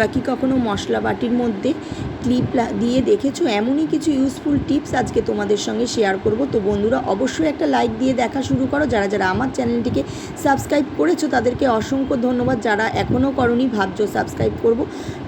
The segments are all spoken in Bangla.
তোমরা কি কখনো মশলা বাটির মধ্যে ক্লিপ দিয়ে দেখেছো? এমনই কিছু ইউজফুল টিপস আজকে তোমাদের সঙ্গে শেয়ার করব। তো বন্ধুরা অবশ্যই একটা লাইক দিয়ে দেখা শুরু করো। যারা যারা আমার চ্যানেলটিকে সাবস্ক্রাইব করেছো তাদেরকে অসংখ্য ধন্যবাদ। যারা এখনও করোনি ভাবছো সাবস্ক্রাইব করব,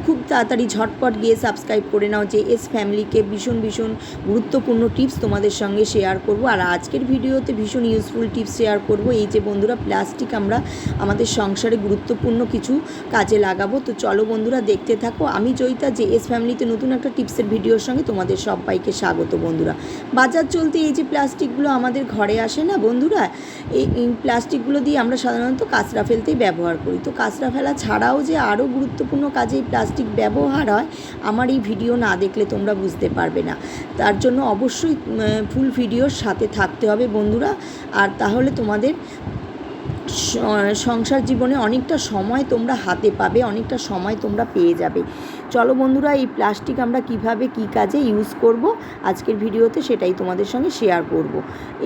খুব তাড়াতাড়ি ঝটপট গিয়ে সাবস্ক্রাইব করে নাও। যে এস ফ্যামিলিকে ভীষণ ভীষণ গুরুত্বপূর্ণ টিপস তোমাদের সঙ্গে শেয়ার করব। আর আজকের ভিডিওতে ভীষণ ইউজফুল টিপস শেয়ার করব। এই যে বন্ধুরা প্লাস্টিক আমরা আমাদের সংসারে গুরুত্বপূর্ণ কিছু কাজে লাগাবো। তো চলো বন্ধুরা দেখতে থাকো। আমি জয়িতা, যে এস ফ্যামিলিতে নতুন একটা টিপসের ভিডিওর সঙ্গে তোমাদের সবাইকে স্বাগত। বন্ধুরা বাজার চলতে এই যে প্লাস্টিকগুলো আমাদের ঘরে আসে না বন্ধুরা, এই প্লাস্টিকগুলো দিয়ে আমরা সাধারণত কাঁচরা ফেলতেই ব্যবহার করি। তো কাঁচরা ফেলা ছাড়াও যে আরও গুরুত্বপূর্ণ কাজে এই প্লাস্টিক ব্যবহার হয়, আমার এই ভিডিও না দেখলে তোমরা বুঝতে পারবে না। তার জন্য অবশ্যই ফুল ভিডিওর সাথে থাকতে হবে বন্ধুরা। আর তাহলে তোমাদের সংসার জীবনে অনেকটা সময় তোমরা হাতে পাবে, অনেকটা সময় তোমরা পেয়ে যাবে। চলো বন্ধুরা এই প্লাস্টিক আমরা কিভাবে কি কাজে ইউজ করব আজকের ভিডিওতে সেটাই তোমাদের সঙ্গে শেয়ার করব।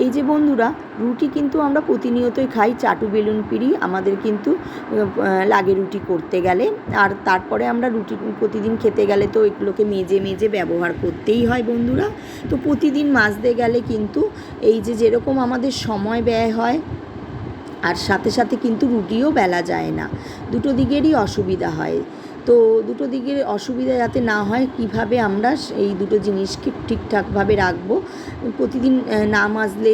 এই যে বন্ধুরা রুটি কিন্তু আমরা প্রতিনিয়তই খাই, চাটু বেলুন পিড়ি আমাদের কিন্তু লাগে রুটি করতে গেলে। আর তারপরে আমরা রুটি প্রতিদিন খেতে গেলে তো এগুলোকে মেজে মেজে ব্যবহার করতেই হয় বন্ধুরা। তো প্রতিদিন মাজতে গেলে কিন্তু এই যে যেরকম আমাদের সময় ব্যয় হয়, আর সাথে সাথে কিন্তু রুটিও বেলা যায় না, দুটো দিকেরই অসুবিধা হয়। তো দুটো দিকের অসুবিধা যাতে না হয়, কিভাবে আমরা এই দুটো জিনিসকে ঠিকঠাকভাবে রাখবো। প্রতিদিন না মাজলে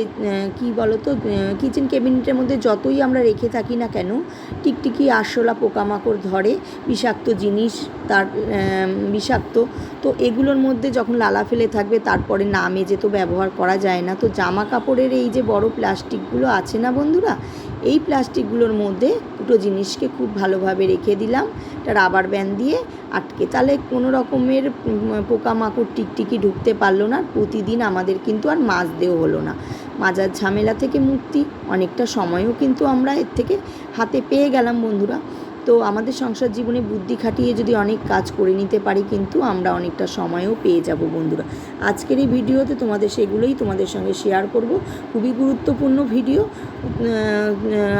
কি বলো তো, কিচেন ক্যাবিনেটের মধ্যে যতই আমরা রেখে থাকি না কেন, টিকটিকি আরশোলা পোকামাকড় ধরে, বিষাক্ত জিনিস তার বিষাক্ত। তো এগুলোর মধ্যে যখন লালা ফেলে থাকবে তারপরে না মেজে তো ব্যবহার করা যায় না। তো জামা কাপড়ের এই যে বড় প্লাস্টিকগুলো আছে না বন্ধুরা, এই প্লাস্টিকগুলোর মধ্যে দুটো জিনিসকে খুব ভালোভাবে রেখে দিলাম একটা রাবার ব্যান্ড দিয়ে আটকে, তাহলে কোনো রকমের পোকামাকড় টিকটিকি ঢুকতে পারলো না। প্রতিদিন আমাদের কিন্তু আর মাজতেও হলো না, মাজার ঝামেলা থেকে মুক্তি, অনেকটা সময়ও কিন্তু আমরা এর থেকে হাতে পেয়ে গেলাম বন্ধুরা। তো আমাদের সংসার জীবনে বুদ্ধি খাটিয়ে যদি অনেক কাজ করে নিতে পারি কিন্তু আমরা অনেকটা সময়ও পেয়ে যাব বন্ধুরা। আজকের এই ভিডিওতে তোমাদের সেগুলোই তোমাদের সঙ্গে শেয়ার করব। খুবই গুরুত্বপূর্ণ ভিডিও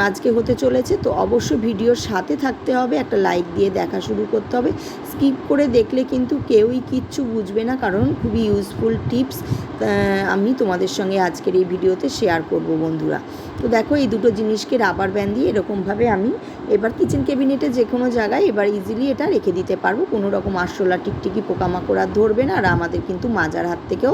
আজকে হতে চলেছে। তো অবশ্যই ভিডিওর সাথে থাকতে হবে, একটা লাইক দিয়ে দেখা শুরু করতে হবে। স্কিপ করে দেখলে কিন্তু কেউই কিচ্ছু বুঝবে না, কারণ খুবই ইউজফুল টিপস আমি তোমাদের সঙ্গে আজকের এই ভিডিওতে শেয়ার করব বন্ধুরা। তো দেখো এই দুটো জিনিসকে রাবার ব্যান্ড দিয়ে এরকমভাবে আমি এবার কিচেন ক্যাবিনেটে যে কোনো জায়গায় এবার ইজিলি এটা রেখে দিতে পারবো। কোনো রকম আরশোলা টিকটিকি পোকামাকড় আর ধরবে না, আর আমাদের কিন্তু মাজার হাত থেকেও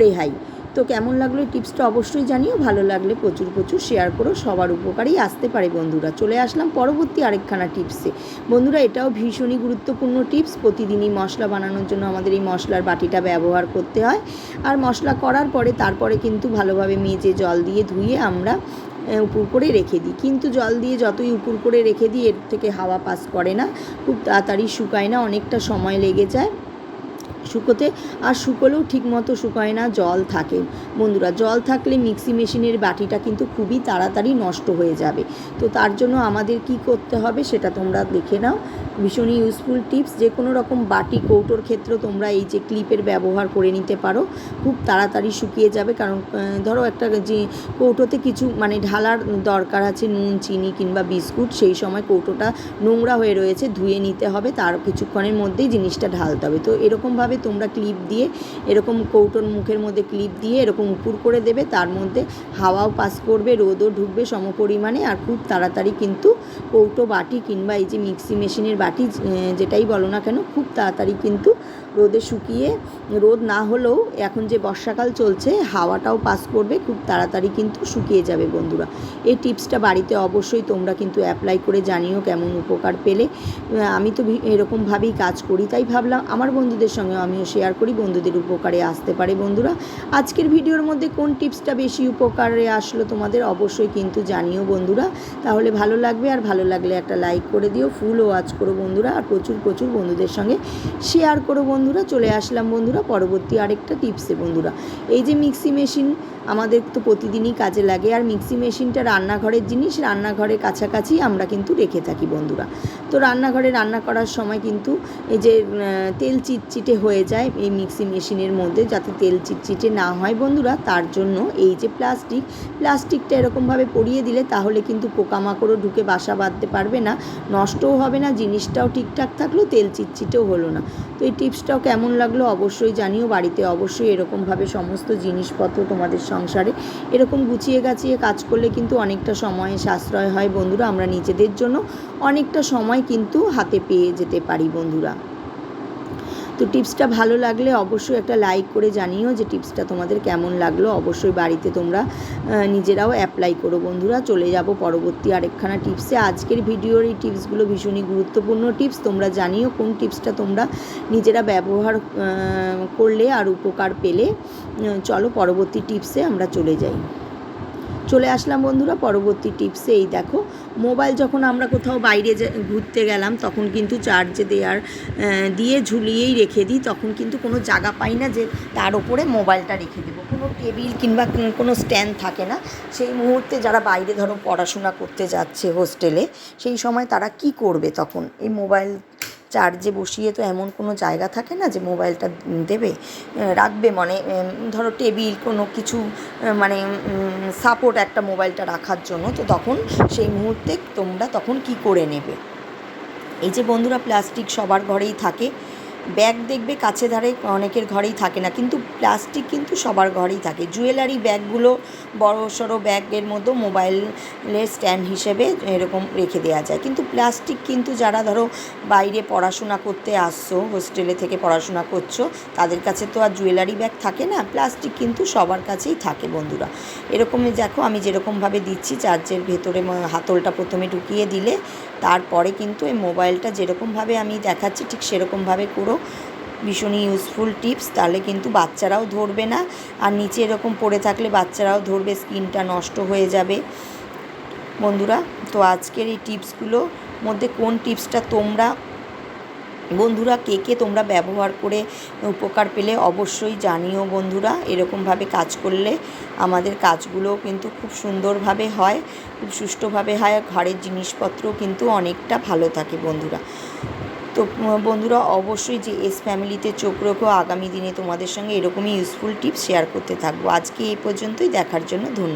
রেহাই। তো কেমন লাগলো এই টিপসটা অবশ্যই জানিও। ভালো লাগলে প্রচুর প্রচুর শেয়ার করো, সবার উপকারই আসতে পারে বন্ধুরা। চলে আসলাম পরবর্তী আরেকখানা টিপসে বন্ধুরা। এটাও ভীষণই গুরুত্বপূর্ণ টিপস। প্রতিদিনই মশলা বানানোর জন্য আমাদের এই মশলার বাটিটা ব্যবহার করতে হয়। আর মশলা করার পরে তারপরে কিন্তু ভালোভাবে মেজে জল দিয়ে ধুয়ে আমরা উপর করে রেখে দিই। কিন্তু জল দিয়ে যতই উপর করে রেখে দিই এর থেকে হাওয়া পাস করে না, খুব তাড়াতাড়ি শুকায় না, অনেকটা সময় লেগে যায় শুকোতে। আর শুকোলেও ঠিকমতো শুকায় না, জল থাকে বন্ধুরা। জল থাকলে মিক্সি মেশিনের বাটিটা কিন্তু খুবই তাড়াতাড়ি নষ্ট হয়ে যাবে। তো তার জন্য আমাদের কি করতে হবে সেটা তোমরা দেখে নাও। ভীষণই ইউজফুল টিপস। যে কোনো রকম বাটি কৌটোর ক্ষেত্রে তোমরা এই যে ক্লিপের ব্যবহার করে নিতে পারো, খুব তাড়াতাড়ি শুকিয়ে যাবে। কারণ ধরো একটা যে কৌটোতে কিছু মানে ঢালার দরকার আছে, নুন চিনি কিংবা বিস্কুট, সেই সময় কৌটোটা নোংরা হয়ে রয়েছে, ধুয়ে নিতে হবে, তার কিছুক্ষণের মধ্যেই জিনিসটা ঢালতে হবে। তো এরকমভাবে তোমরা ক্লিপ দিয়ে এরকম কৌটোর মুখের মধ্যে ক্লিপ দিয়ে এরকম উপর করে দেবে, তার মধ্যে হাওয়াও পাস করবে, রোদও ঢুকবে সমপরিমাণে, আর খুব তাড়াতাড়ি কিন্তু কৌটো বাটি কিংবা এই যে মিক্সি মেশিনের বাটি যেটাই বলো না কেন, খুব তাড়াতাড়ি কিন্তু রোদে শুকিয়ে, রোদ না হলেও এখন যে বর্ষাকাল চলছে হাওয়াটাও পাস করবে, খুব তাড়াতাড়ি কিন্তু শুকিয়ে যাবে বন্ধুরা। এই টিপসটা বাড়িতে অবশ্যই তোমরা কিন্তু অ্যাপ্লাই করে জানিও কেমন উপকার পেলে। আমি তো এরকমভাবেই কাজ করি, তাই ভাবলাম আমার বন্ধুদের সঙ্গে আমিও শেয়ার করি, বন্ধুদের উপকারে আসতে পারে বন্ধুরা। আজকের ভিডিওর মধ্যে কোন টিপসটা বেশি উপকারে আসলো তোমাদের অবশ্যই কিন্তু জানিও বন্ধুরা, তাহলে ভালো লাগবে। আর ভালো লাগলে একটা লাইক করে দিও, ফুল ওয়াচ করো বন্ধুরা, আর প্রচুর প্রচুর বন্ধুদের সঙ্গে শেয়ার করো বন্ধুরা। চলে আসলাম বন্ধুরা পরবর্তী আরেকটা টিপসে বন্ধুরা। এই যে মিক্সি মেশিন আমাদের তো প্রতিদিনই কাজে লাগে। আর মিক্সি মেশিনটা রান্নাঘরের জিনিস, রান্নাঘরের কাছাকাছি আমরা কিন্তু রেখে থাকি বন্ধুরা। তো রান্নাঘরে রান্না করার সময় কিন্তু এই যে তেল চিটচিটে হয়ে যায় এই মিক্সি মেশিনের মধ্যে, যাতে তেল চিটচিটে না হয় বন্ধুরা, তার জন্য এই যে প্লাস্টিকটা এরকমভাবে পরিয়ে দিলে তাহলে কিন্তু পোকামাকড়ও ঢুকে বাসা বাঁধতে পারবে না, নষ্টও হবে না, জিনিসটাও ঠিকঠাক থাকলো, তেল চিটচিটেও হলো না। তো এই টিপসটাও কেমন লাগলো অবশ্যই জানিও। বাড়িতে অবশ্যই এরকমভাবে সমস্ত জিনিসপত্র তোমাদের সংসারে এরকম গুছিয়ে গাছিয়ে কাজ করলে কিন্তু অনেকটা সময় সাশ্রয় হয় বন্ধুরা। আমরা নিজেদের জন্য অনেকটা সময় কিন্তু হাতে পেয়ে যেতে পারি বন্ধুরা। তো টিপসটা ভালো লাগলে অবশ্যই একটা লাইক করে জানিও যে টিপসটা তোমাদের কেমন লাগলো। অবশ্যই বাড়িতে তোমরা নিজেরাও অ্যাপ্লাই করো বন্ধুরা। চলে যাব পরবর্তী আরেকখানা টিপসে। আজকের ভিডিওর এই টিপসগুলো ভীষণই গুরুত্বপূর্ণ টিপস, তোমরা জানিও কোন টিপসটা তোমরা নিজেরা ব্যবহার করলে আর উপকার পেলে। চলো পরবর্তী টিপসে আমরা চলে আসলাম বন্ধুরা পরবর্তী টিপসে। এই দেখো, মোবাইল যখন আমরা কোথাও বাইরে ঘুরতে গেলাম তখন কিন্তু চার্জে দিয়ে ঝুলিয়েই রেখে দিই, তখন কিন্তু কোনো জায়গা পাই না যে তার ওপরে মোবাইলটা রেখে দেবো, কোনো টেবিল কিংবা কোনো স্ট্যান্ড থাকে না। সেই মুহূর্তে যারা বাইরে ধরো পড়াশোনা করতে যাচ্ছে হোস্টেলে, সেই সময় তারা কি করবে, তখন এই মোবাইল চার্জে বসিয়ে তো এমন কোনো জায়গা থাকে না যে মোবাইলটা রাখবে, মানে ধরো টেবিল কোনো কিছু, মানে সাপোর্ট একটা মোবাইলটা রাখার জন্য। তো তখন সেই মুহূর্তে তোমরা তখন কি করে নেবে? এই যে বন্ধুরা, প্লাস্টিক সবার ঘরেই থাকে, ব্যাগ দেখবে কাছে ধারে অনেকের ঘরেই থাকে না, কিন্তু প্লাস্টিক কিন্তু সবার ঘরেই থাকে। জুয়েলারি ব্যাগগুলো বড় সড়ো ব্যাগের মধ্যে মোবাইলের স্ট্যান্ড হিসেবে এরকম রেখে দেওয়া যায়। কিন্তু প্লাস্টিক কিন্তু যারা ধরো বাইরে পড়াশোনা করতে আসছো, হোস্টেলে থেকে পড়াশোনা করছো, তাদের কাছে তো আর জুয়েলারি ব্যাগ থাকে না, প্লাস্টিক কিন্তু সবার কাছেই থাকে বন্ধুরা। এরকমই দেখো আমি যেরকমভাবে দিচ্ছি, চার্জের ভেতরে হাতলটা প্রথমে ঢুকিয়ে দিলে তারপরে কিন্তু এই মোবাইলটা যেরকমভাবে আমি দেখাচ্ছি ঠিক সেরকমভাবে করো। ভীষণই ইউজফুল টিপস, তাহলে কিন্তু বাচ্চারাও ধরবে না, আর নিচে এরকম পড়ে থাকলে বাচ্চারাও ধরবে, স্কিনটা নষ্ট হয়ে যাবে বন্ধুরা। তো আজকের এই টিপসগুলোর মধ্যে কোন টিপসটা তোমরা বন্ধুরা কে তোমরা ব্যবহার করে উপকার পেলে অবশ্যই জানিও বন্ধুরা। এরকমভাবে কাজ করলে আমাদের কাজগুলো কিন্তু খুব সুন্দরভাবে হয়, খুব সুষ্ঠুভাবে হয়, ঘরের জিনিসপত্রও কিন্তু অনেকটা ভালো থাকে বন্ধুরা। তো বন্ধুরা অবশ্যই যে এস ফ্যামিলিতে চোখ রেখো, আগামী দিনে তোমাদের সঙ্গে এরকমই ইউজফুল টিপস শেয়ার করতে থাকবো। আজকে এই পর্যন্তই, দেখার জন্য ধন্যবাদ।